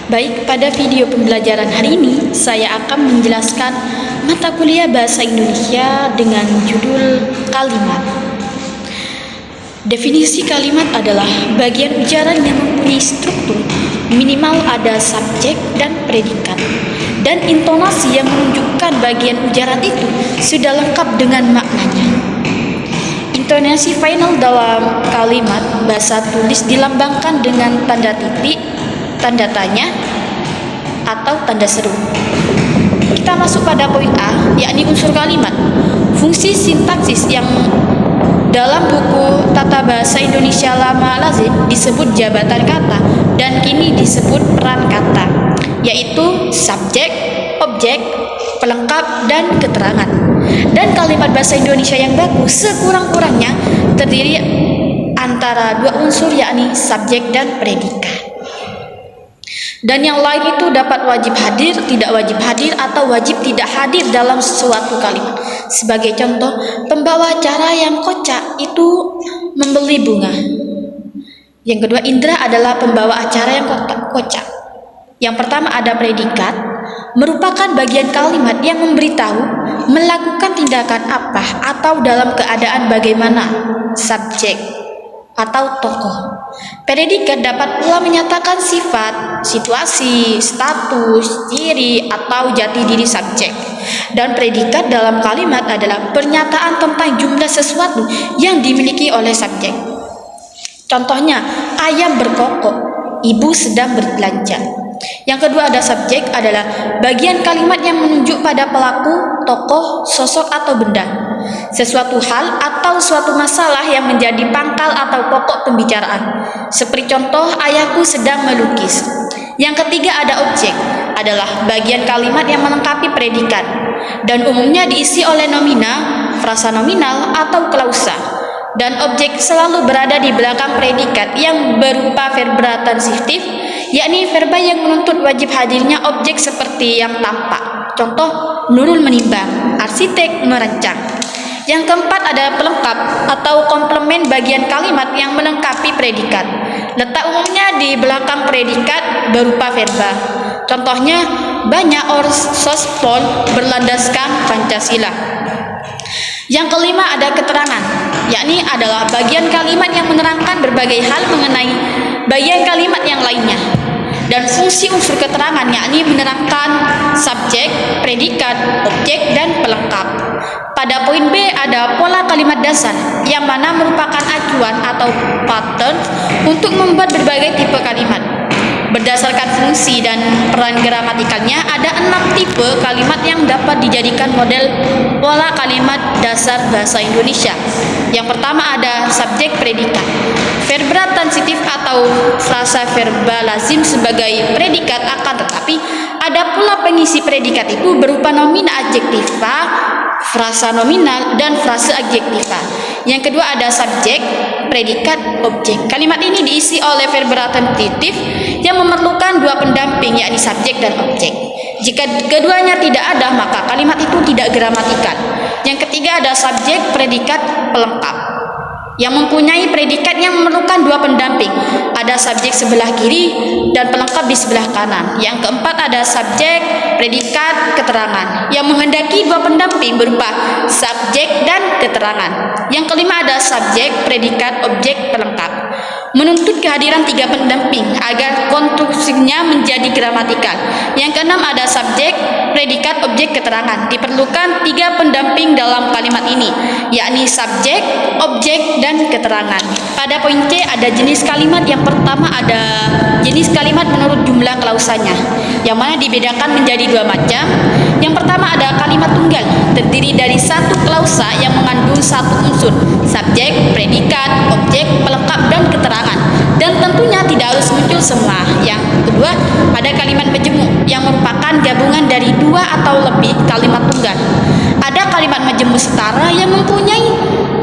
Baik, pada video pembelajaran hari ini saya akan menjelaskan mata kuliah Bahasa Indonesia dengan judul kalimat. Definisi kalimat adalah bagian ujaran yang mempunyai struktur, minimal ada subjek dan predikat, dan intonasi yang menunjukkan bagian ujaran itu sudah lengkap dengan maknanya. Intonasi final dalam kalimat bahasa tulis dilambangkan dengan tanda titik, tanda tanya, atau tanda seru. Kita masuk pada poin A, yakni unsur kalimat. Fungsi sintaksis yang dalam buku Tata Bahasa Indonesia Lama Lazim disebut jabatan kata dan kini disebut peran kata, yaitu subjek, objek, pelengkap, dan keterangan. Dan kalimat bahasa Indonesia yang bagus sekurang-kurangnya terdiri antara dua unsur, yakni subjek dan predikat. Dan yang lain itu dapat wajib hadir, tidak wajib hadir, atau wajib tidak hadir dalam suatu kalimat. Sebagai contoh, pembawa acara yang kocak itu membeli bunga. Yang kedua, Indra adalah pembawa acara yang kocak. Yang pertama ada predikat, merupakan bagian kalimat yang memberitahu melakukan tindakan apa atau dalam keadaan bagaimana, subjek atau tokoh. Predikat dapat pula menyatakan sifat, situasi, status, ciri, atau jati diri subjek. Dan predikat dalam kalimat adalah pernyataan tentang jumlah sesuatu yang dimiliki oleh subjek. Contohnya, ayam berkokok, ibu sedang berbelanja. Yang kedua ada subjek adalah bagian kalimat yang menunjuk pada pelaku, tokoh, sosok, atau benda. Sesuatu hal atau suatu masalah yang menjadi pangkal atau pokok pembicaraan. Seperti contoh, ayahku sedang melukis. Yang ketiga ada objek, adalah bagian kalimat yang melengkapi predikat dan umumnya diisi oleh nomina, frasa nominal, atau klausa. Dan objek selalu berada di belakang predikat yang berupa verba transitif, yakni verba yang menuntut wajib hadirnya objek seperti yang tampak. Contoh, Nurul menimbang, arsitek merancang. Yang keempat ada pelengkap atau komplement bagian kalimat yang melengkapi predikat. Letak umumnya di belakang predikat berupa verba. Contohnya, banyak orsospol berlandaskan Pancasila. Yang kelima ada keterangan, yakni adalah bagian kalimat yang menerangkan berbagai hal mengenai bagian kalimat yang lainnya. Dan fungsi unsur keterangan yakni menerangkan subjek, predikat, objek, dan pelengkap. Pada poin B ada pola kalimat dasar yang mana merupakan acuan atau pattern untuk membuat berbagai tipe kalimat. Berdasarkan fungsi dan peran gramatikalnya ada 6 tipe kalimat yang dapat dijadikan model pola kalimat dasar bahasa Indonesia. Yang pertama ada subjek predikat. Verba transitif atau frasa verba lazim sebagai predikat, akan tetapi ada pula pengisi predikat itu berupa nomina adjektiva, frasa nominal, dan frase adjektiva. Yang kedua ada subjek, predikat, objek. Kalimat ini diisi oleh verba transitif yang memerlukan dua pendamping, yakni subjek dan objek. Jika keduanya tidak ada, maka kalimat itu tidak gramatikal. Yang ketiga ada subjek, predikat, pelengkap yang mempunyai predikat yang memerlukan dua pendamping. Ada subjek sebelah kiri dan pelengkap di sebelah kanan. Yang keempat ada subjek, predikat, keterangan yang menghendaki dua pendamping berupa subjek dan keterangan. Yang kelima ada subjek, predikat, objek, pelengkap menuntut kehadiran tiga pendamping agar konstruksinya menjadi gramatikal. Yang keenam ada subjek, predikat, objek, keterangan. Diperlukan tiga pendamping dalam kalimat ini, yakni subjek, objek, dan keterangan. Pada poin C ada jenis kalimat. Yang pertama ada jenis kalimat menurut jumlah klausanya, yang mana dibedakan menjadi dua macam. Yang pertama ada kalimat tunggal, terdiri dari satu klausa yang mengandung satu unsur, subjek, predikat, objek, pelengkap, dan keterangan. Dan tentunya tidak harus muncul semua. Yang kedua ada kalimat majemuk yang merupakan gabungan dari dua atau lebih kalimat tunggal. Ada kalimat majemuk setara yang mempunyai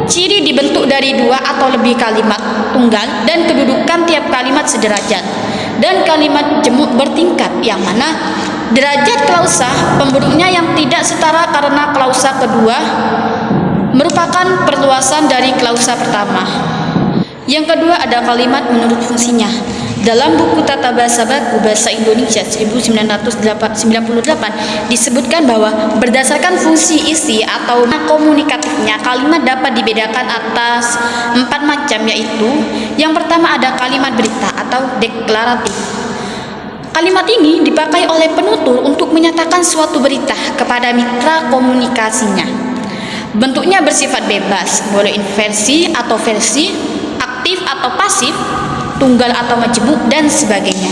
ciri dibentuk dari dua atau lebih kalimat tunggal dan kedudukan tiap kalimat sederajat. Dan kalimat jemuk bertingkat, yang mana derajat klausa pembentuknya yang tidak setara karena klausa kedua merupakan perluasan dari klausa pertama. Yang kedua ada kalimat menurut fungsinya. Dalam buku Tata Bahasa Baku Bahasa Indonesia 1998 disebutkan bahwa berdasarkan fungsi isi atau komunikatifnya, kalimat dapat dibedakan atas 4 macam, yaitu yang pertama ada kalimat berita atau deklaratif. Kalimat ini dipakai oleh penutur untuk menyatakan suatu berita kepada mitra komunikasinya. Bentuknya bersifat bebas, boleh inversi atau versi, aktif atau pasif, tunggal atau majemuk, dan sebagainya.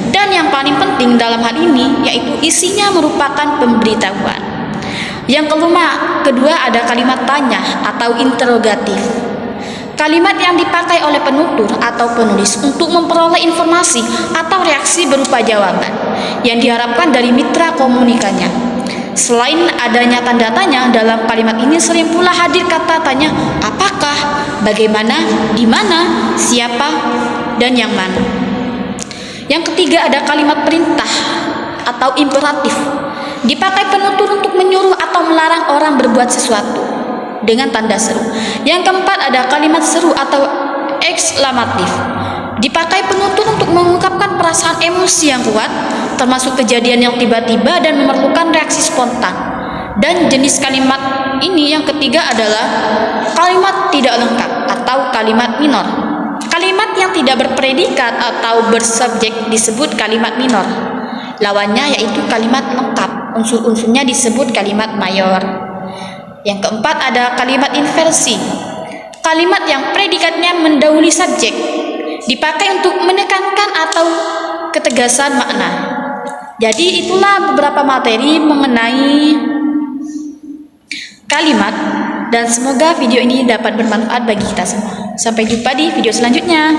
Dan yang paling penting dalam hal ini yaitu isinya merupakan pemberitahuan. Yang kedua ada kalimat tanya atau interrogatif. Kalimat yang dipakai oleh penutur atau penulis untuk memperoleh informasi atau reaksi berupa jawaban yang diharapkan dari mitra komunikasinya. Selain adanya tanda tanya, dalam kalimat ini sering pula hadir kata tanya apakah, bagaimana, di mana, siapa, dan yang mana. Yang ketiga ada kalimat perintah atau imperatif. Dipakai penutur untuk menyuruh atau melarang orang berbuat sesuatu dengan tanda seru. Yang keempat ada kalimat seru atau ekslamatif. Dipakai penutur untuk mengungkapkan perasaan emosi yang kuat, termasuk kejadian yang tiba-tiba dan memerlukan reaksi spontan. Dan jenis kalimat ini yang ketiga adalah kalimat tidak lengkap atau kalimat minor. Kalimat yang tidak berpredikat atau bersubjek disebut kalimat minor. Lawannya yaitu kalimat lengkap, unsur-unsurnya disebut kalimat mayor. Yang keempat ada kalimat inversi. Kalimat yang predikatnya mendahului subjek, dipakai untuk menekankan atau ketegasan makna. Jadi itulah beberapa materi mengenai kalimat, dan semoga video ini dapat bermanfaat bagi kita semua. Sampai jumpa di video selanjutnya.